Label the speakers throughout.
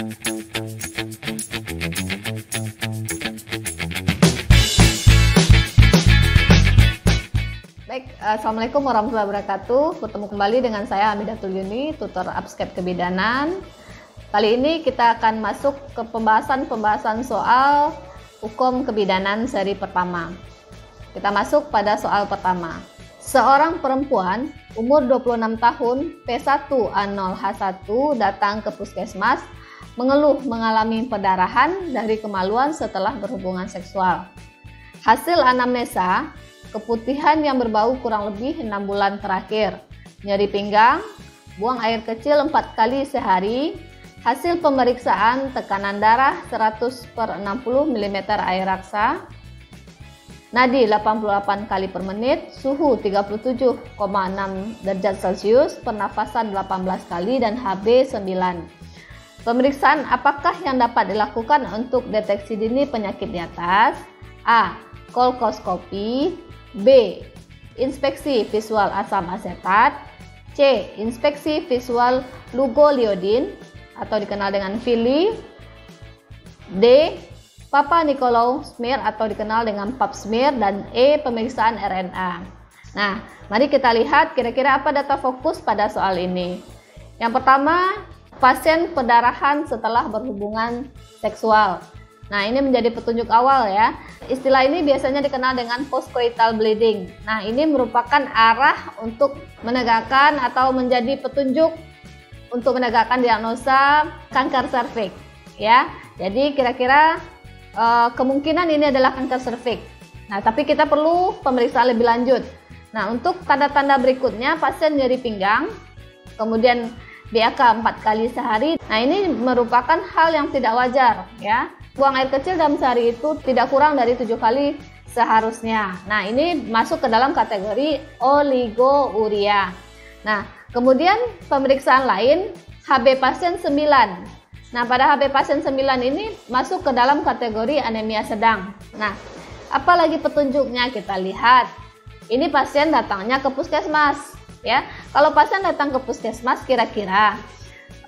Speaker 1: Baik, Assalamualaikum warahmatullahi wabarakatuh. Bertemu kembali dengan saya Hamidatul Yuni, tutor Abskep Kebidanan. Kali ini kita akan masuk ke pembahasan soal hukum kebidanan seri pertama. Kita masuk pada soal pertama. Seorang perempuan umur 26 tahun P1A0H1 datang ke puskesmas mengeluh mengalami perdarahan dari kemaluan setelah berhubungan seksual. Hasil anamnesa, keputihan yang berbau kurang lebih 6 bulan terakhir, nyeri pinggang, buang air kecil 4 kali sehari, hasil pemeriksaan tekanan darah 100/60 mm air raksa, nadi 88 kali per menit, suhu 37,6 derajat Celcius, pernafasan 18 kali dan HB 9. Pemeriksaan apakah yang dapat dilakukan untuk deteksi dini penyakit di atas? A. Kolkoskopi. B. Inspeksi visual asam asetat. C. Inspeksi visual lugoliodin atau dikenal dengan VILI. D. Papa Nicolau smear atau dikenal dengan pap smear. Dan E. Pemeriksaan RNA. Nah, mari kita lihat kira-kira apa data fokus pada soal ini. Yang pertama, pasien perdarahan setelah berhubungan seksual. Nah, ini menjadi petunjuk awal ya. Istilah ini biasanya dikenal dengan postcoital bleeding. Nah, ini merupakan arah untuk menegakkan atau menjadi petunjuk untuk menegakkan diagnosa kanker serviks ya. Jadi kira-kira kemungkinan ini adalah kanker serviks. Nah, tapi kita perlu pemeriksaan lebih lanjut. Nah, untuk tanda-tanda berikutnya, pasien nyeri pinggang, kemudian BAK 4 kali sehari. Nah, ini merupakan hal yang tidak wajar ya. Buang air kecil dalam sehari itu tidak kurang dari 7 kali seharusnya. Nah, ini masuk ke dalam kategori oligouria. Nah, kemudian pemeriksaan lain, HB pasien 9. Nah, pada HB pasien 9 ini masuk ke dalam kategori anemia sedang. Nah, apalagi petunjuknya kita lihat. Ini pasien datangnya ke puskesmas. Ya, kalau pasien datang ke puskesmas, kira-kira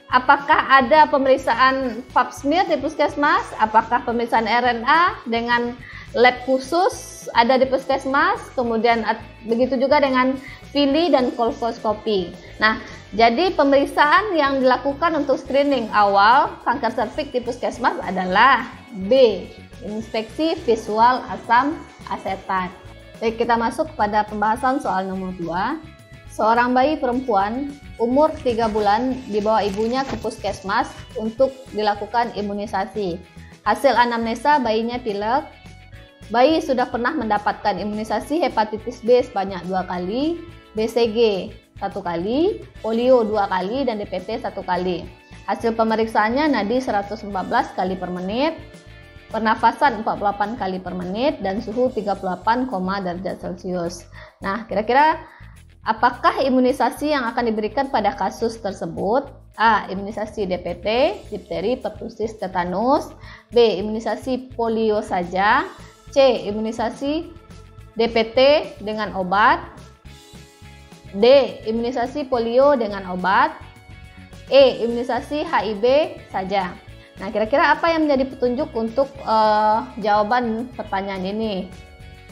Speaker 1: apakah ada pemeriksaan pap smear di puskesmas? Apakah pemeriksaan RNA dengan lab khusus ada di puskesmas? Kemudian begitu juga dengan VILI dan kolkoskopi. Nah, jadi pemeriksaan yang dilakukan untuk screening awal kanker serviks di puskesmas adalah B. Inspeksi visual asam asetat. Baik, kita masuk pada pembahasan soal nomor 2. Seorang bayi perempuan umur 3 bulan dibawa ibunya ke puskesmas untuk dilakukan imunisasi. Hasil anamnesa bayinya pilek. Bayi sudah pernah mendapatkan imunisasi hepatitis B sebanyak 2 kali, BCG 1 kali, polio 2 kali, dan DPT 1 kali. Hasil pemeriksaannya nadi 114 kali per menit, pernafasan 48 kali per menit, dan suhu 38, derajat Celcius. Nah, kira-kira apakah imunisasi yang akan diberikan pada kasus tersebut? A. Imunisasi DPT, difteri, pertusis, tetanus. B. Imunisasi polio saja. C. Imunisasi DPT dengan obat. D. Imunisasi polio dengan obat. E. Imunisasi HIV saja. Nah, kira-kira apa yang menjadi petunjuk untuk jawaban pertanyaan ini?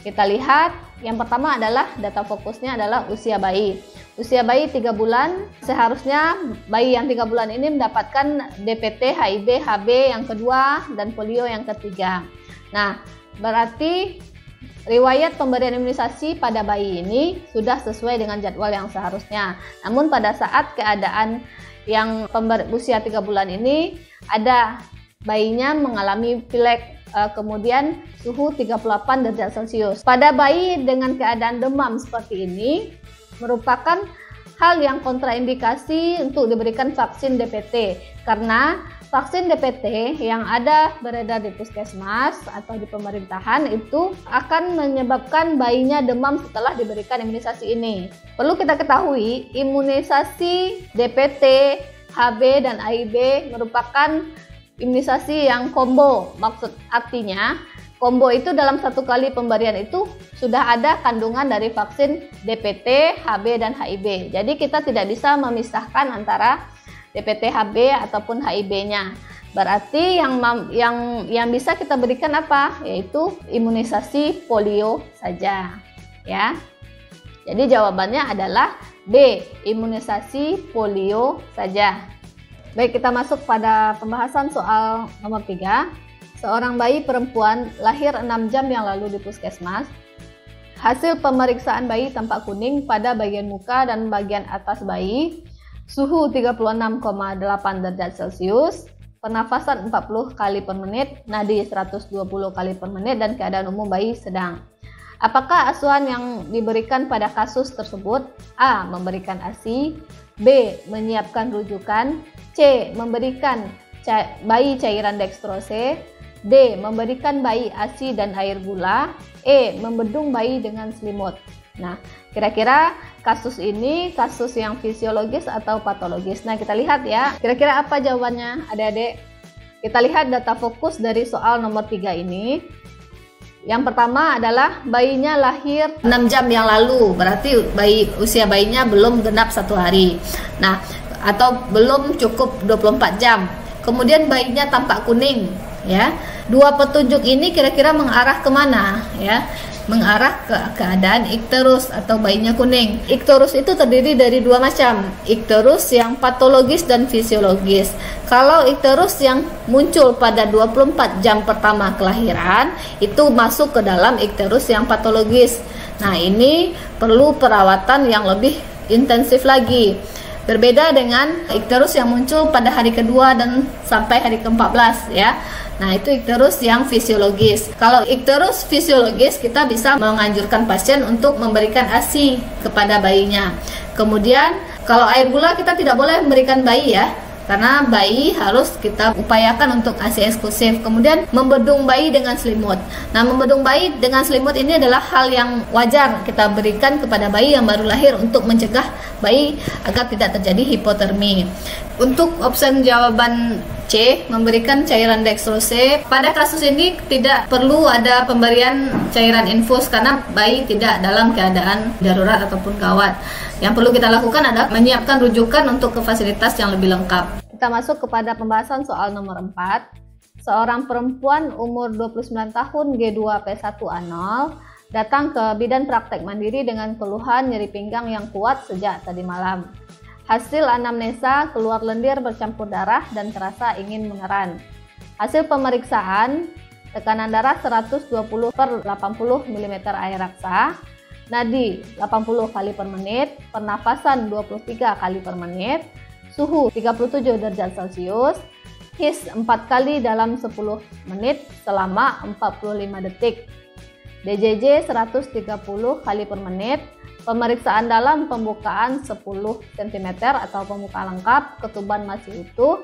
Speaker 1: Kita lihat, yang pertama adalah data fokusnya adalah usia bayi. Usia bayi 3 bulan, seharusnya bayi yang 3 bulan ini mendapatkan DPT, HIV, HB yang kedua, dan polio yang ketiga. Nah, berarti riwayat pemberian imunisasi pada bayi ini sudah sesuai dengan jadwal yang seharusnya. Namun pada saat keadaan yang usia 3 bulan ini, ada bayinya mengalami pilek, kemudian suhu 38 derajat Celcius. Pada bayi dengan keadaan demam seperti ini merupakan hal yang kontraindikasi untuk diberikan vaksin DPT, karena vaksin DPT yang ada beredar di puskesmas atau di pemerintahan itu akan menyebabkan bayinya demam setelah diberikan imunisasi ini. Perlu kita ketahui, imunisasi DPT, HB, dan AIB merupakan imunisasi yang combo. Maksud artinya combo itu dalam satu kali pemberian itu sudah ada kandungan dari vaksin DPT, HB, dan HIV. Jadi kita tidak bisa memisahkan antara DPT, HB ataupun HIV-nya. Berarti yang bisa kita berikan apa? Yaitu imunisasi polio saja, ya. Jadi jawabannya adalah B, imunisasi polio saja. Baik, kita masuk pada pembahasan soal nomor 3. Seorang bayi perempuan lahir 6 jam yang lalu di puskesmas. Hasil pemeriksaan bayi tampak kuning pada bagian muka dan bagian atas bayi. Suhu 36,8 derajat Celcius. Pernafasan 40 kali per menit, nadi 120 kali per menit, dan keadaan umum bayi sedang. Apakah asuhan yang diberikan pada kasus tersebut? A. Memberikan ASI. B. Menyiapkan rujukan. C. Memberikan bayi cairan dextrose. D. Memberikan bayi ASI dan air gula. E. Membedung bayi dengan selimut. Nah, kira-kira kasus ini kasus yang fisiologis atau patologis? Nah, kita lihat ya. Kira-kira apa jawabannya, adik-adik? Kita lihat data fokus dari soal nomor 3 ini. Yang pertama adalah bayinya lahir 6 jam yang lalu. Berarti usia bayinya belum genap 1 hari. Nah, atau belum cukup 24 jam. Kemudian bayinya tampak kuning, ya. Dua petunjuk ini kira-kira mengarah kemana, ya? Mengarah ke keadaan ikterus atau bayinya kuning. Ikterus itu terdiri dari 2 macam, ikterus yang patologis dan fisiologis. Kalau ikterus yang muncul pada 24 jam pertama kelahiran, itu masuk ke dalam ikterus yang patologis. Nah, ini perlu perawatan yang lebih intensif lagi. Berbeda dengan ikterus yang muncul pada hari kedua dan sampai hari ke-14, ya. Nah, itu ikterus yang fisiologis. Kalau ikterus fisiologis, kita bisa menganjurkan pasien untuk memberikan ASI kepada bayinya. Kemudian, kalau air gula kita tidak boleh memberikan bayi, ya. Karena bayi harus kita upayakan untuk ASI eksklusif. Kemudian membedung bayi dengan selimut. Nah, membedung bayi dengan selimut ini adalah hal yang wajar kita berikan kepada bayi yang baru lahir untuk mencegah bayi agar tidak terjadi hipotermi. Untuk opsi jawaban C, memberikan cairan dextrose. Pada kasus ini tidak perlu ada pemberian cairan infus karena bayi tidak dalam keadaan darurat ataupun gawat. Yang perlu kita lakukan adalah menyiapkan rujukan untuk ke fasilitas yang lebih lengkap. Kita masuk kepada pembahasan soal nomor 4. Seorang perempuan umur 29 tahun G2P1A0 datang ke bidan praktek mandiri dengan keluhan nyeri pinggang yang kuat sejak tadi malam. Hasil anamnesa keluar lendir bercampur darah dan terasa ingin meneran. Hasil pemeriksaan tekanan darah 120/80 mm air raksa, nadi 80 kali per menit, pernafasan 23 kali per menit, suhu 37 derajat Celcius, his 4 kali dalam 10 menit selama 45 detik, DJJ 130 kali per menit, pemeriksaan dalam pembukaan 10 cm atau pembukaan lengkap, ketuban masih utuh,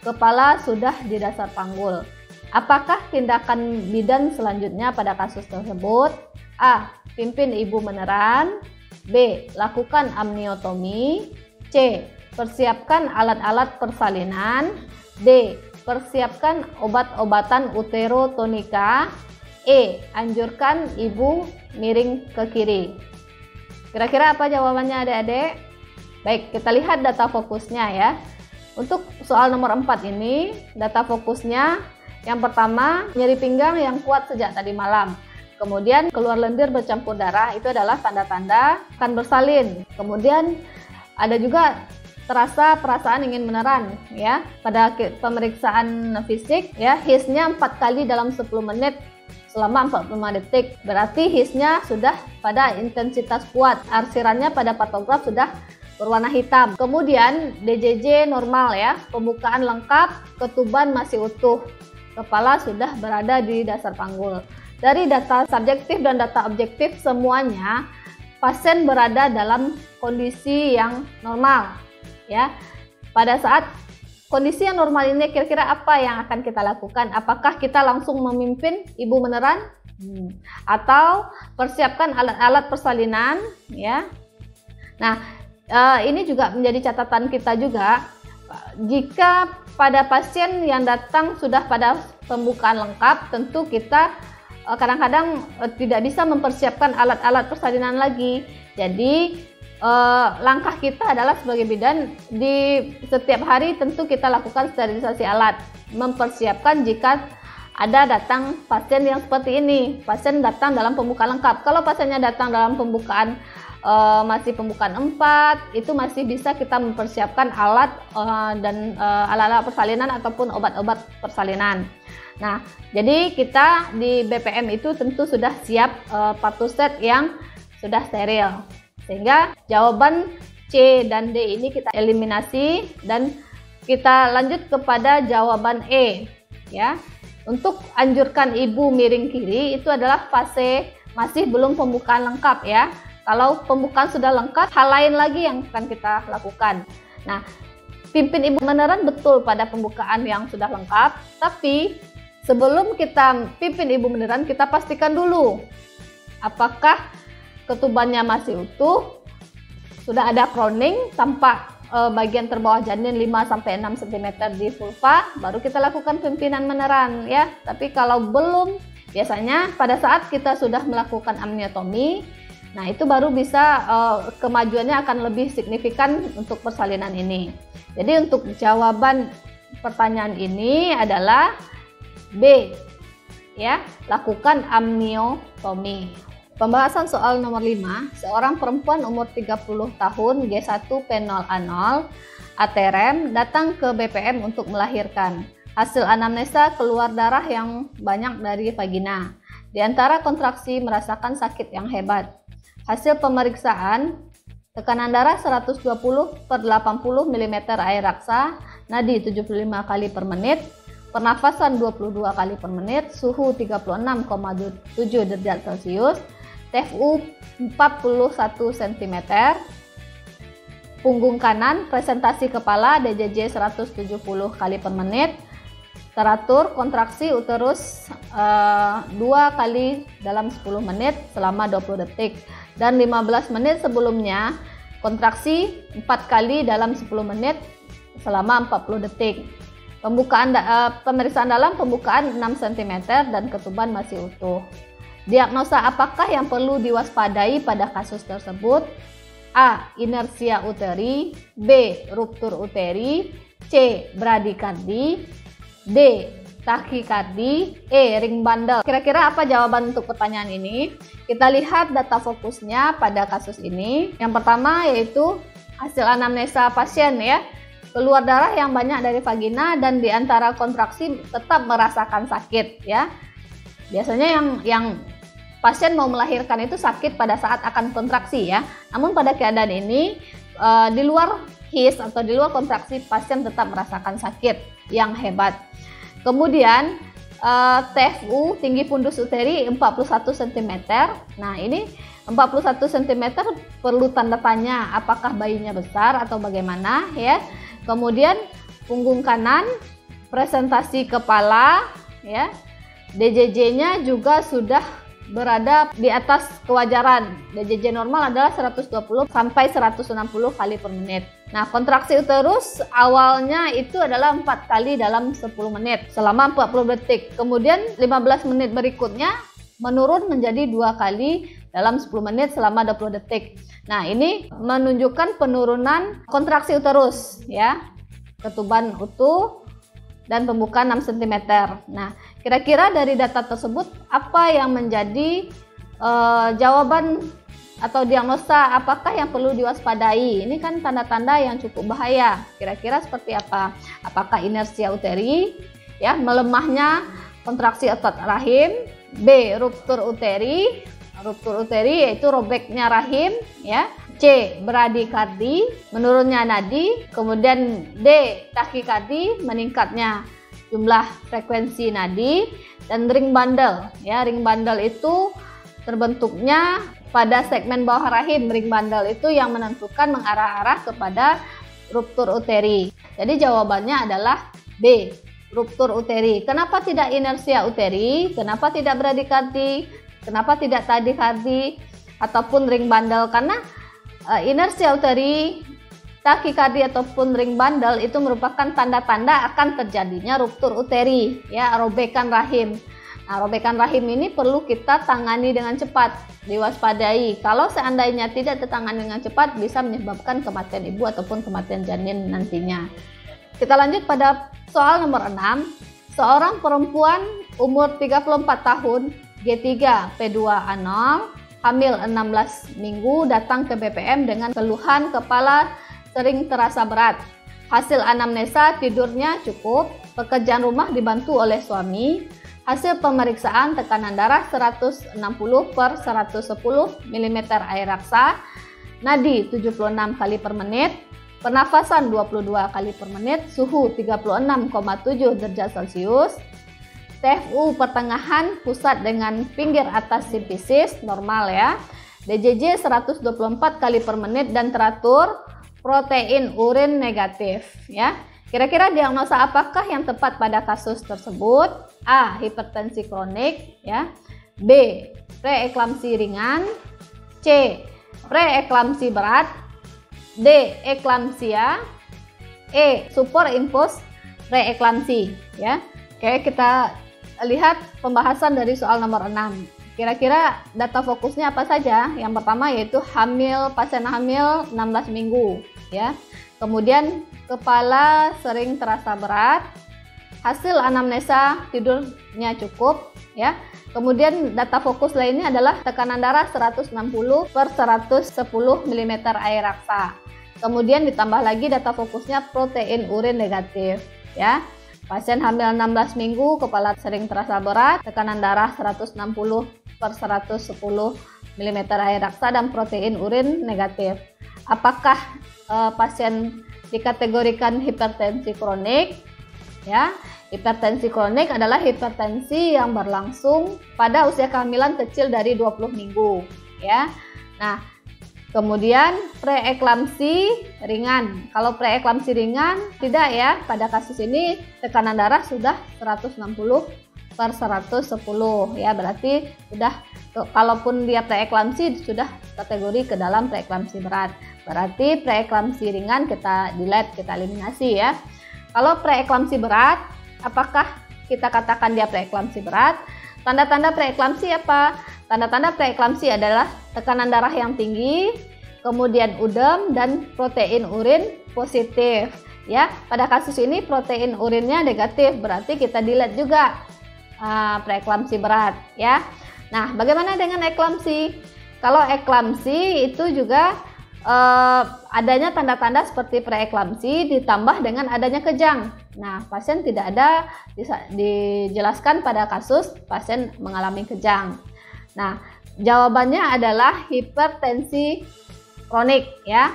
Speaker 1: kepala sudah di dasar panggul. Apakah tindakan bidan selanjutnya pada kasus tersebut? A. Pimpin ibu meneran. B. Lakukan amniotomi. C. Persiapkan alat-alat persalinan. D. Persiapkan obat-obatan uterotonika. E. Anjurkan ibu miring ke kiri. Kira-kira apa jawabannya, adik-adik? Baik, kita lihat data fokusnya ya. Untuk soal nomor 4 ini, data fokusnya yang pertama, nyeri pinggang yang kuat sejak tadi malam. Kemudian keluar lendir bercampur darah, itu adalah tanda-tanda akan bersalin. Kemudian ada juga terasa perasaan ingin meneran ya. Pada pemeriksaan fisik ya, hisnya 4 kali dalam 10 menit selama 45 detik. Berarti hisnya sudah pada intensitas kuat. Arsirannya pada patograf sudah berwarna hitam. Kemudian DJJ normal ya, pembukaan lengkap, ketuban masih utuh. Kepala sudah berada di dasar panggul. Dari data subjektif dan data objektif semuanya pasien berada dalam kondisi yang normal ya. Pada saat kondisi yang normal ini kira-kira apa yang akan kita lakukan? Apakah kita langsung memimpin ibu meneran? Atau persiapkan alat-alat persalinan ya. Nah, ini juga menjadi catatan kita juga. Jika pada pasien yang datang sudah pada pembukaan lengkap, tentu kita kadang-kadang tidak bisa mempersiapkan alat-alat persalinan lagi. Jadi langkah kita adalah sebagai bidan di setiap hari tentu kita lakukan sterilisasi alat, mempersiapkan jika ada datang pasien yang seperti ini. Pasien datang dalam pembukaan lengkap. Kalau pasiennya datang dalam pembukaan masih pembukaan 4, itu masih bisa kita mempersiapkan alat dan alat-alat persalinan ataupun obat-obat persalinan. Nah, jadi kita di BPM itu tentu sudah siap partuset yang sudah steril. Sehingga jawaban C dan D ini kita eliminasi dan kita lanjut kepada jawaban E, ya. Untuk anjurkan ibu miring kiri itu adalah fase masih belum pembukaan lengkap, ya. Kalau pembukaan sudah lengkap, hal lain lagi yang akan kita lakukan. Nah, pimpin ibu beneran betul pada pembukaan yang sudah lengkap, tapi sebelum kita pimpin ibu beneran, kita pastikan dulu apakah ketubannya masih utuh, sudah ada crowning, tampak bagian terbawah janin 5-6 cm di vulva, baru kita lakukan pimpinan beneran, ya. Tapi kalau belum, biasanya pada saat kita sudah melakukan amniotomi, nah itu baru bisa kemajuannya akan lebih signifikan untuk persalinan ini. Jadi untuk jawaban pertanyaan ini adalah B, ya, lakukan amniotomi. Pembahasan soal nomor 5, seorang perempuan umur 30 tahun G1 P0A0 ATREM datang ke BPM untuk melahirkan. Hasil anamnesa keluar darah yang banyak dari vagina. Di antara kontraksi merasakan sakit yang hebat. Hasil pemeriksaan tekanan darah 120/80 mm air raksa, nadi 75 kali per menit, pernafasan 22 kali per menit, suhu 36,7 derajat Celcius, TFU 41 cm, punggung kanan, presentasi kepala DJJ 170 kali per menit, teratur kontraksi uterus 2 kali dalam 10 menit selama 20 detik, dan 15 menit sebelumnya kontraksi 4 kali dalam 10 menit selama 40 detik. Pemeriksaan dalam pembukaan 6 cm dan ketuban masih utuh. Diagnosa apakah yang perlu diwaspadai pada kasus tersebut? A. Inersia uteri, B. Ruptur uteri, C. Bradikardi, D. Takikardi, E. Ring bundle. Kira-kira apa jawaban untuk pertanyaan ini? Kita lihat data fokusnya pada kasus ini. Yang pertama yaitu hasil anamnesa pasien, ya. Keluar darah yang banyak dari vagina dan di antara kontraksi tetap merasakan sakit, ya. Biasanya yang pasien mau melahirkan itu sakit pada saat akan kontraksi, ya. Namun pada keadaan ini di luar his atau di luar kontraksi pasien tetap merasakan sakit yang hebat. Kemudian TFU tinggi fundus uteri 41 cm. Nah, ini 41 cm perlu tanda tanya apakah bayinya besar atau bagaimana, ya. Kemudian punggung kanan, presentasi kepala, ya. DJJ-nya juga sudah berada di atas kewajaran. DJJ normal adalah 120 sampai 160 kali per menit. Nah, kontraksi uterus awalnya itu adalah 4 kali dalam 10 menit selama 40 detik. Kemudian 15 menit berikutnya menurun menjadi 2 kali dalam 10 menit selama 20 detik. Nah, ini menunjukkan penurunan kontraksi uterus, ya. Ketuban utuh dan pembukaan 6 cm. Nah, kira-kira dari data tersebut apa yang menjadi jawaban atau diagnosa apakah yang perlu diwaspadai? Ini kan tanda-tanda yang cukup bahaya. Kira-kira seperti apa? Apakah inersia uteri, ya, melemahnya kontraksi otot rahim, B. Ruptur uteri. Ruptur uteri yaitu robeknya rahim, ya. C. Bradikardi, menurunnya nadi. Kemudian D. Takikardi, meningkatnya jumlah frekuensi nadi. Dan ring bundle, ya. Ring bundle itu terbentuknya pada segmen bawah rahim. Ring bundle itu yang menentukan mengarah-arah kepada ruptur uteri. Jadi jawabannya adalah B. Ruptur uteri. Kenapa tidak inersia uteri? Kenapa tidak bradikardi? Kenapa tidak takikardi ataupun ring bundle? Karena inersia uteri, takikardi ataupun ring bundle itu merupakan tanda-tanda akan terjadinya ruptur uteri, ya, robekan rahim. Nah, robekan rahim ini perlu kita tangani dengan cepat, diwaspadai. Kalau seandainya tidak ditangani dengan cepat, bisa menyebabkan kematian ibu ataupun kematian janin nantinya. Kita lanjut pada soal nomor 6. Seorang perempuan umur 34 tahun, G3 P2A0, hamil 16 minggu, datang ke BPM dengan keluhan kepala sering terasa berat. Hasil anamnesa tidurnya cukup, pekerjaan rumah dibantu oleh suami. Hasil pemeriksaan tekanan darah 160/110 mm air raksa, nadi 76 kali per menit, pernafasan 22 kali per menit, suhu 36,7 derajat Celcius, TFU pertengahan pusat dengan pinggir atas sifisis normal ya, DJJ 124 kali per menit dan teratur, protein urin negatif ya. Kira-kira diagnosa apakah yang tepat pada kasus tersebut? A. Hipertensi kronik ya. B. Preeklamsi ringan. C. Preeklamsi berat. D. Eklamsia. E. Superimpos preeklamsi ya. Oke, kita lihat pembahasan dari soal nomor 6. Kira-kira data fokusnya apa saja? Yang pertama yaitu pasien hamil 16 minggu ya. Kemudian kepala sering terasa berat, hasil anamnesa tidurnya cukup ya. Kemudian data fokus lainnya adalah tekanan darah 160/110 mm air raksa. Kemudian ditambah lagi data fokusnya protein urin negatif ya. Pasien hamil 16 minggu, kepala sering terasa berat, tekanan darah 160/110 mm air raksa dan protein urin negatif. Apakah pasien dikategorikan hipertensi kronik? Ya, hipertensi kronik adalah hipertensi yang berlangsung pada usia kehamilan kecil dari 20 minggu, ya. Nah, kemudian preeklamsi ringan. Kalau preeklamsi ringan tidak ya, pada kasus ini tekanan darah sudah 160/110 ya, berarti sudah, kalaupun dia preeklamsi sudah kategori ke dalam preeklamsi berat. Berarti preeklamsi ringan kita delete, kita eliminasi ya. Kalau preeklamsi berat, apakah kita katakan dia preeklamsi berat? Tanda-tanda preeklamsi apa? Tanda-tanda preeklamsi adalah tekanan darah yang tinggi, kemudian udem dan protein urin positif ya. Pada kasus ini protein urinnya negatif, berarti kita delete juga preeklamsi berat ya. Nah, bagaimana dengan eklamsi? Kalau eklamsi itu juga adanya tanda-tanda seperti preeklamsi ditambah dengan adanya kejang. Nah, pasien tidak ada dijelaskan pada kasus pasien mengalami kejang. Nah, jawabannya adalah hipertensi kronik ya.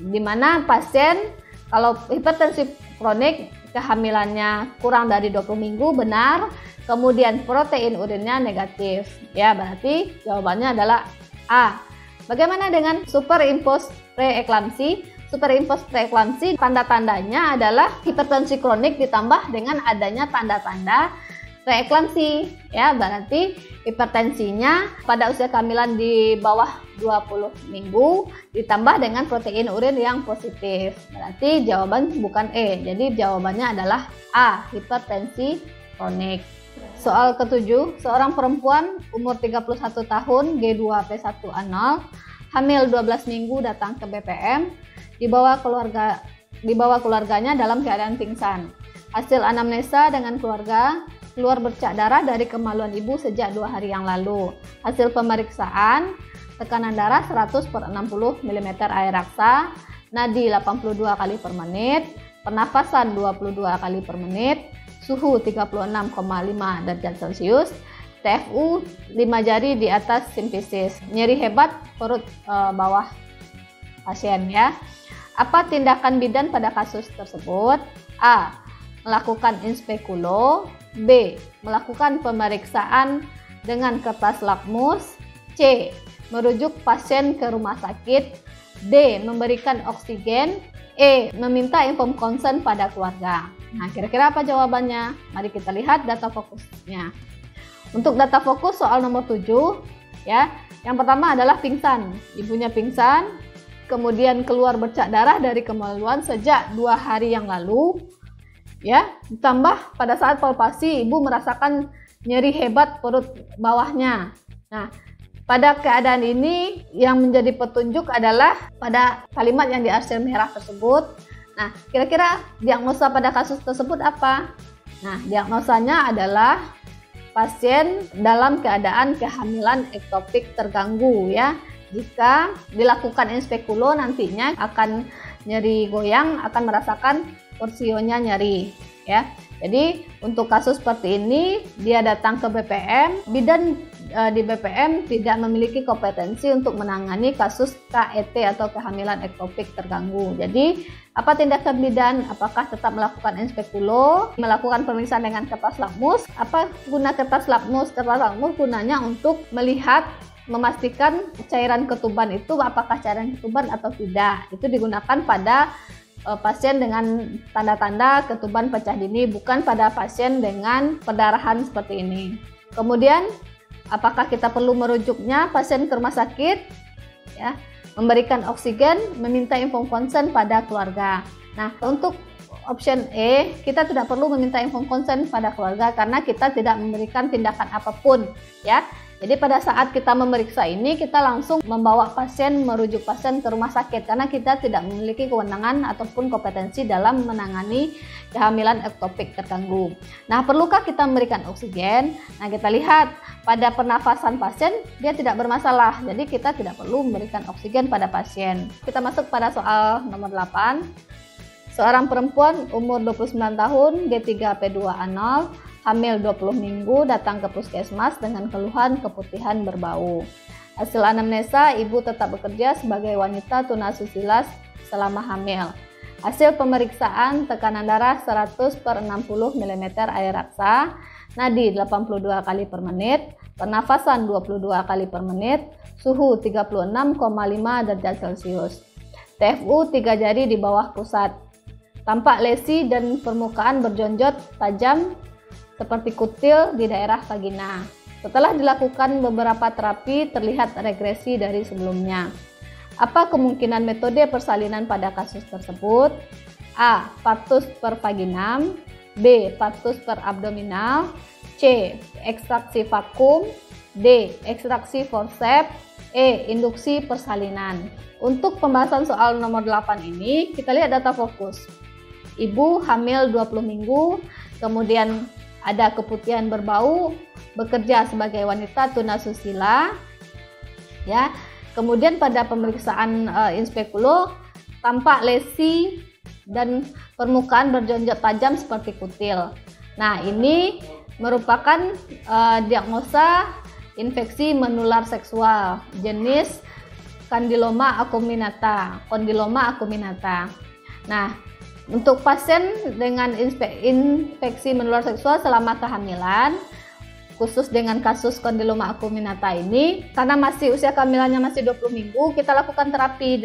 Speaker 1: Dimana pasien kalau hipertensi kronik kehamilannya kurang dari 20 minggu benar, kemudian protein urinnya negatif ya, berarti jawabannya adalah A. Bagaimana dengan superimpos preeklamsi? Superimpos preeklamsi tanda-tandanya adalah hipertensi kronik ditambah dengan adanya tanda-tanda preeklamsi ya, berarti hipertensinya pada usia kehamilan di bawah 20 minggu ditambah dengan protein urin yang positif. Berarti jawaban bukan E. Jadi jawabannya adalah A, hipertensi kronik. Soal ke-7, seorang perempuan umur 31 tahun, G2P1A0, hamil 12 minggu datang ke BPM, dibawa keluarganya dalam keadaan pingsan. Hasil anamnesa dengan keluarga, keluar bercak darah dari kemaluan ibu sejak 2 hari yang lalu. Hasil pemeriksaan, tekanan darah 100/60 mm air raksa, nadi 82 kali per menit, pernafasan 22 kali per menit, suhu 36,5 derajat Celcius, TFU 5 jari di atas simfisis, nyeri hebat perut bawah pasien ya. Apa tindakan bidan pada kasus tersebut? A. Melakukan inspekulo. B. Melakukan pemeriksaan dengan kertas lakmus. C. Merujuk pasien ke rumah sakit. D. Memberikan oksigen. E. Meminta inform consent pada keluarga. Nah, kira-kira apa jawabannya? Mari kita lihat data fokusnya. Untuk data fokus soal nomor 7 ya. Yang pertama adalah pingsan. Ibunya pingsan, kemudian keluar bercak darah dari kemaluan sejak 2 hari yang lalu. ya. Ditambah pada saat palpasi ibu merasakan nyeri hebat perut bawahnya. Nah, pada keadaan ini yang menjadi petunjuk adalah pada kalimat yang di arsir merah tersebut. Nah, kira-kira diagnosa pada kasus tersebut apa? Nah, diagnosanya adalah pasien dalam keadaan kehamilan ektopik terganggu ya. Jika dilakukan inspekulo nantinya akan nyeri goyang, akan merasakan porsionya nyeri ya. Jadi untuk kasus seperti ini dia datang ke BPM, bidan di BPM tidak memiliki kompetensi untuk menangani kasus KET atau kehamilan ektopik terganggu. Jadi apa tindakan bidan? Apakah tetap melakukan inspekulo, melakukan pemeriksaan dengan kertas lakmus? Apa guna kertas lakmus? Kertas lakmus gunanya untuk melihat, memastikan cairan ketuban itu apakah cairan ketuban atau tidak. Itu digunakan pada pasien dengan tanda-tanda ketuban pecah dini, bukan pada pasien dengan perdarahan seperti ini. Kemudian apakah kita perlu merujuknya pasien ke rumah sakit? Ya, memberikan oksigen, meminta info konsen pada keluarga. Nah, untuk option E, kita tidak perlu meminta info konsen pada keluarga karena kita tidak memberikan tindakan apapun, ya. Jadi pada saat kita memeriksa ini, kita langsung membawa pasien, merujuk pasien ke rumah sakit karena kita tidak memiliki kewenangan ataupun kompetensi dalam menangani kehamilan ektopik terganggu. Nah, perlukah kita memberikan oksigen? Nah, kita lihat pada pernafasan pasien dia tidak bermasalah, jadi kita tidak perlu memberikan oksigen pada pasien. Kita masuk pada soal nomor 8. Seorang perempuan umur 29 tahun, G3P2A0, hamil 20 minggu, datang ke puskesmas dengan keluhan keputihan berbau. Hasil anamnesa, ibu tetap bekerja sebagai wanita tunasusila selama hamil. Hasil pemeriksaan, tekanan darah 100/60 mm air raksa, nadi 82 kali per menit, pernafasan 22 kali per menit, suhu 36,5 derajat Celcius. TFU 3 jari di bawah pusat. Tampak lesi dan permukaan berjonjot tajam seperti kutil di daerah vagina. Setelah dilakukan beberapa terapi, terlihat regresi dari sebelumnya. Apa kemungkinan metode persalinan pada kasus tersebut? A. Partus per vaginam, B. Partus per abdominal, C. Ekstraksi vakum, D. Ekstraksi forceps, E. Induksi persalinan. Untuk pembahasan soal nomor 8 ini, kita lihat data fokus. Ibu hamil 20 minggu, kemudian ada keputihan berbau, bekerja sebagai wanita tunasusila, ya. Kemudian pada pemeriksaan inspekulo tampak lesi dan permukaan berjonjot tajam seperti kutil. Nah, ini merupakan diagnosa infeksi menular seksual jenis kondiloma acuminata. Nah, untuk pasien dengan infeksi menular seksual selama kehamilan, khusus dengan kasus kondiloma acuminata ini, karena masih usia kehamilannya masih 20 minggu, kita lakukan terapi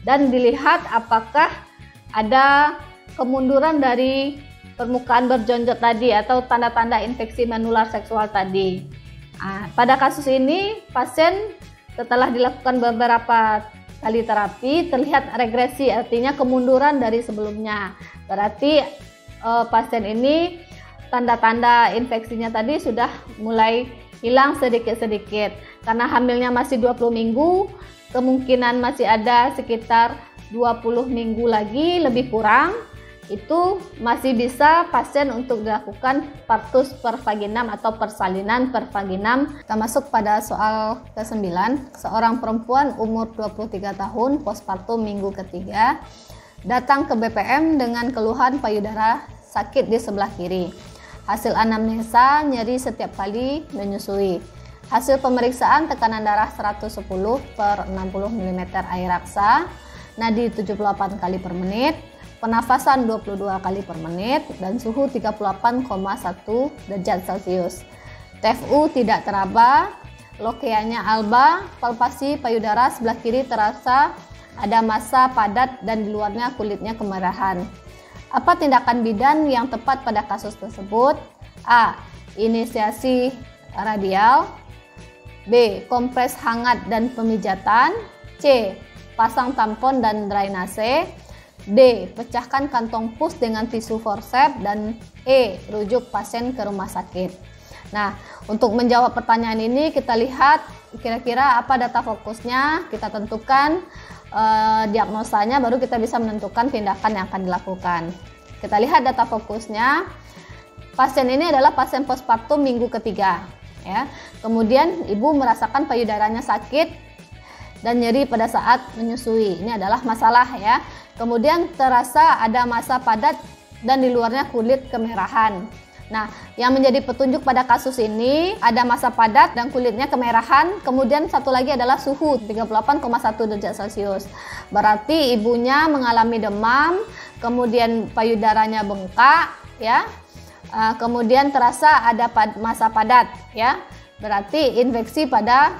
Speaker 1: dan dilihat apakah ada kemunduran dari permukaan berjonjot tadi atau tanda-tanda infeksi menular seksual tadi. Nah, pada kasus ini, pasien setelah dilakukan beberapa kali terapi terlihat regresi, artinya kemunduran dari sebelumnya. Berarti pasien ini tanda-tanda infeksinya tadi sudah mulai hilang sedikit-sedikit. Karena hamilnya masih 20 minggu, kemungkinan masih ada sekitar 20 minggu lagi lebih kurang. Itu masih bisa pasien untuk dilakukan partus per vaginam atau persalinan per vaginam. Kita masuk pada soal ke-9. Seorang perempuan umur 23 tahun postpartum minggu ketiga datang ke BPM dengan keluhan payudara sakit di sebelah kiri. Hasil anamnesa nyeri setiap kali menyusui. Hasil pemeriksaan tekanan darah 110/60 mm air raksa, nadi 78 kali per menit, pernafasan 22 kali per menit, dan suhu 38,1 derajat Celcius. TFU tidak teraba, lokeanya alba, palpasi payudara sebelah kiri terasa ada massa padat dan di luarnya kulitnya kemerahan. Apa tindakan bidan yang tepat pada kasus tersebut? A. Inisiasi radial, B. Kompres hangat dan pemijatan, C. Pasang tampon dan drainase, D. Pecahkan kantong pus dengan tisu forceps. Dan E. Rujuk pasien ke rumah sakit. Nah, untuk menjawab pertanyaan ini kita lihat kira-kira apa data fokusnya, kita tentukan diagnosanya, baru kita bisa menentukan tindakan yang akan dilakukan. Kita lihat data fokusnya. Pasien ini adalah pasien postpartum minggu ketiga, ya. Kemudian ibu merasakan payudaranya sakit dan nyeri pada saat menyusui. Ini adalah masalah, ya. Kemudian terasa ada massa padat dan di luarnya kulit kemerahan. Nah, yang menjadi petunjuk pada kasus ini ada massa padat dan kulitnya kemerahan. Kemudian satu lagi adalah suhu 38,1 derajat Celcius. Berarti ibunya mengalami demam, kemudian payudaranya bengkak, ya. Kemudian terasa ada massa padat, ya. Berarti infeksi pada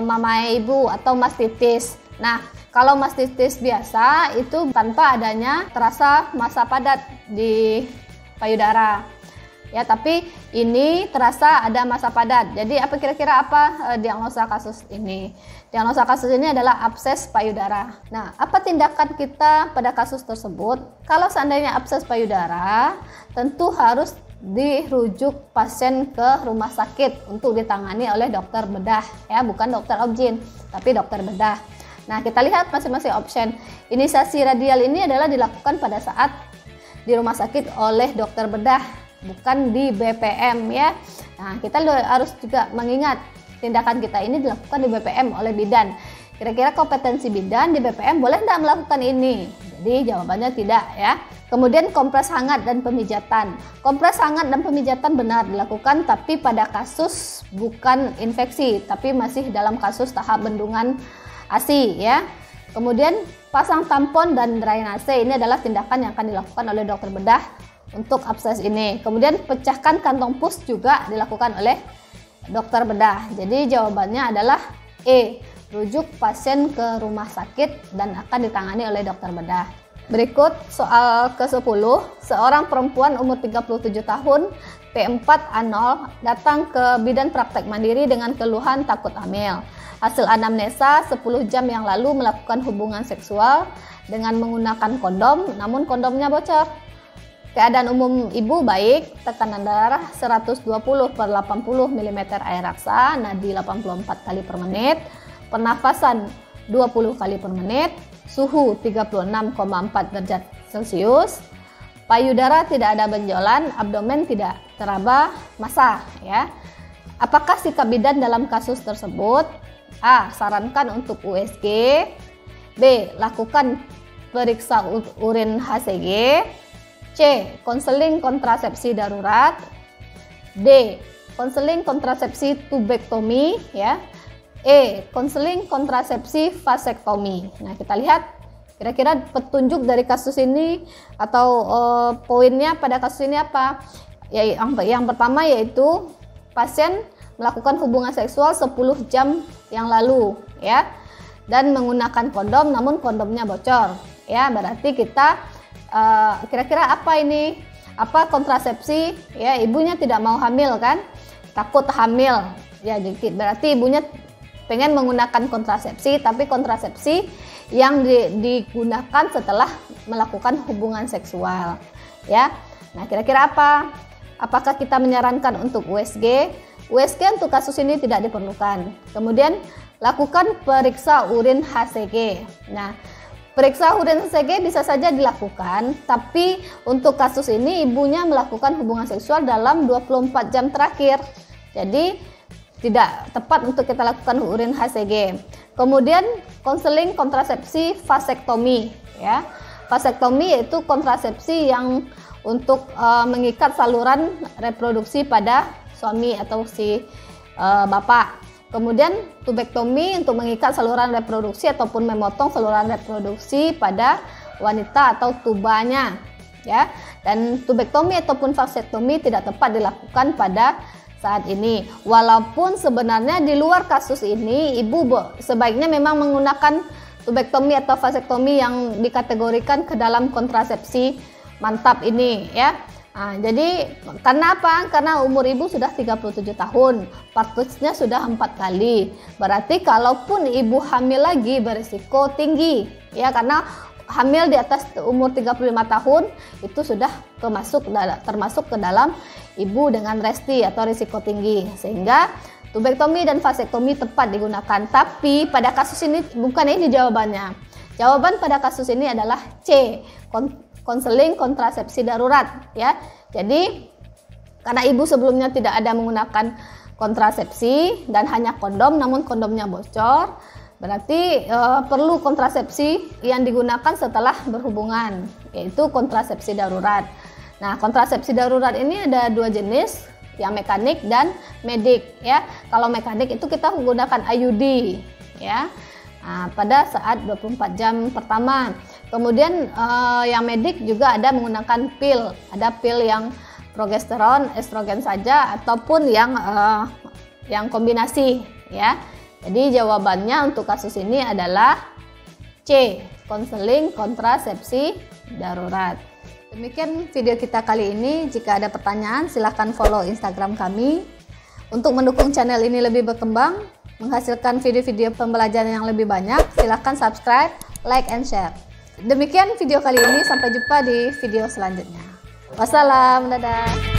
Speaker 1: mamai ibu atau mastitis. Nah, kalau mastitis biasa itu tanpa adanya terasa massa padat di payudara. Ya, tapi ini terasa ada massa padat. Jadi kira-kira apa diagnosa kasus ini? Diagnosa kasus ini adalah abses payudara. Nah, apa tindakan kita pada kasus tersebut? Kalau seandainya abses payudara, tentu harus dirujuk pasien ke rumah sakit untuk ditangani oleh dokter bedah, ya, bukan dokter objin, tapi dokter bedah. Nah, kita lihat masing-masing option. Inisiasi radial ini adalah dilakukan pada saat di rumah sakit oleh dokter bedah, bukan di BPM, ya. Nah, kita harus juga mengingat tindakan kita ini dilakukan di BPM oleh bidan. Kira-kira kompetensi bidan di BPM boleh tidak melakukan ini? Jadi jawabannya tidak, ya. Kemudian kompres hangat dan pemijatan. Kompres hangat dan pemijatan benar dilakukan, tapi pada kasus bukan infeksi, tapi masih dalam kasus tahap bendungan ASI, ya. Kemudian pasang tampon dan drainase ini adalah tindakan yang akan dilakukan oleh dokter bedah untuk abses ini. Kemudian pecahkan kantong pus juga dilakukan oleh dokter bedah. Jadi jawabannya adalah E. Rujuk pasien ke rumah sakit dan akan ditangani oleh dokter bedah. Berikut soal ke-10. Seorang perempuan umur 37 tahun P4A0 datang ke bidan praktek mandiri dengan keluhan takut hamil. Hasil anamnesa 10 jam yang lalu melakukan hubungan seksual dengan menggunakan kondom, namun kondomnya bocor. Keadaan umum ibu baik, tekanan darah 120/80 mm air raksa, nadi 84 kali per menit, pernafasan 20 kali per menit, suhu 36,4 derajat Celcius, payudara tidak ada benjolan, abdomen tidak teraba massa, ya. Apakah sikap bidan dalam kasus tersebut? A. Sarankan untuk USG. B. Lakukan periksa urin HCG. C. Konseling kontrasepsi darurat. D. Konseling kontrasepsi tubektomi, ya. E. Konseling kontrasepsi vasektomi. Nah, kita lihat kira-kira petunjuk dari kasus ini atau poinnya pada kasus ini apa? Ya, yang pertama yaitu pasien melakukan hubungan seksual 10 jam yang lalu, ya, dan menggunakan kondom namun kondomnya bocor, ya. Berarti kita kira-kira apa ini? Apa kontrasepsi? Ya, ibunya tidak mau hamil kan? Takut hamil. Ya, jadi berarti ibunya pengen menggunakan kontrasepsi, tapi kontrasepsi yang digunakan setelah melakukan hubungan seksual, ya. Nah, kira-kira apa? Apakah kita menyarankan untuk USG? USG untuk kasus ini tidak diperlukan. Kemudian lakukan periksa urin HCG. Nah, periksa urin HCG bisa saja dilakukan, tapi untuk kasus ini ibunya melakukan hubungan seksual dalam 24 jam terakhir. Jadi tidak tepat untuk kita lakukan urin HCG. Kemudian konseling kontrasepsi vasektomi, ya. Vasektomi yaitu kontrasepsi yang untuk mengikat saluran reproduksi pada suami atau si bapak. Kemudian tubektomi untuk mengikat saluran reproduksi ataupun memotong saluran reproduksi pada wanita atau tubanya, ya. Dan tubektomi ataupun vasektomi tidak tepat dilakukan pada saat ini. Walaupun sebenarnya di luar kasus ini ibu sebaiknya memang menggunakan tubektomi atau vasektomi yang dikategorikan ke dalam kontrasepsi mantap ini, ya. Nah, jadi karena apa? Karena umur ibu sudah 37 tahun, partusnya sudah 4 kali. Berarti kalaupun ibu hamil lagi berisiko tinggi, ya, karena hamil di atas umur 35 tahun itu sudah termasuk ke dalam ibu dengan resti atau risiko tinggi, sehingga tubektomi dan vasektomi tepat digunakan. Tapi pada kasus ini bukan ini jawabannya. Jawaban pada kasus ini adalah C, konseling kontrasepsi darurat ya. Jadi karena ibu sebelumnya tidak ada menggunakan kontrasepsi dan hanya kondom, namun kondomnya bocor, berarti perlu kontrasepsi yang digunakan setelah berhubungan, yaitu kontrasepsi darurat. Nah, kontrasepsi darurat ini ada dua jenis, yang mekanik dan medik ya. Kalau mekanik itu kita menggunakan IUD ya. Nah, pada saat 24 jam pertama. Kemudian yang medik juga ada menggunakan pil. Ada pil yang progesteron, estrogen saja, ataupun yang kombinasi ya. Jadi jawabannya untuk kasus ini adalah C, konseling kontrasepsi darurat. Demikian video kita kali ini. Jika ada pertanyaan silahkan follow Instagram kami. Untuk mendukung channel ini lebih berkembang, menghasilkan video-video pembelajaran yang lebih banyak, silahkan subscribe, like, and share. Demikian video kali ini, sampai jumpa di video selanjutnya. Wassalam, dadah.